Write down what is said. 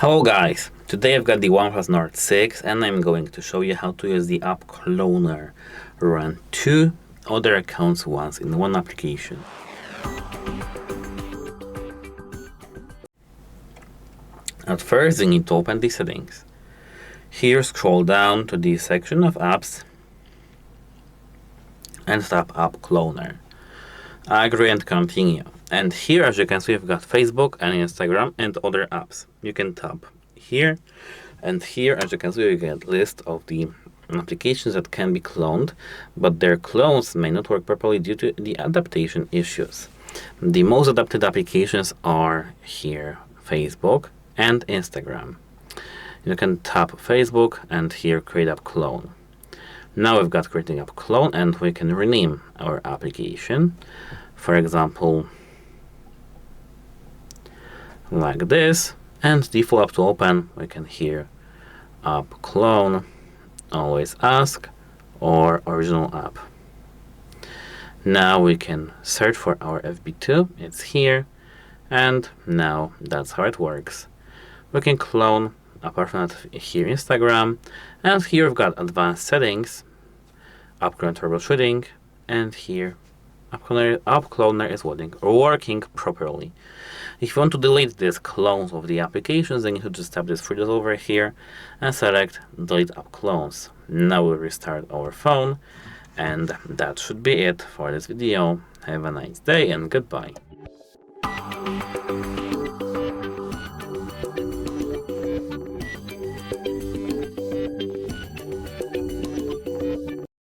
Hello guys, today I've got the OnePlus Nord 6 and I'm going to show you how to use the app cloner, run 2 other accounts once in one application. At first you need to open the settings. Here scroll down to the section of apps and tap app cloner. Agree and continue. And here, as you can see, we've got Facebook and Instagram and other apps. You can tap here, and here, as you can see, you get a list of the applications that can be cloned, but their clones may not work properly due to the adaptation issues. The most adapted applications are here, Facebook and Instagram. You can tap Facebook and here create app clone. Now we've got creating app clone and we can rename our application. For example, like this, and default app to open, we can here app clone, always ask, or original app. Now we can search for our FB2, it's here, and now that's how it works. We can clone, apart from that, here Instagram, and here we've got advanced settings, app clone troubleshooting, and here app cloner is working properly. If you want to delete these clones of the applications, then you should just tap these three dots over here and select delete app clones. Now we'll restart our phone, and that should be it for this video. Have a nice day and goodbye.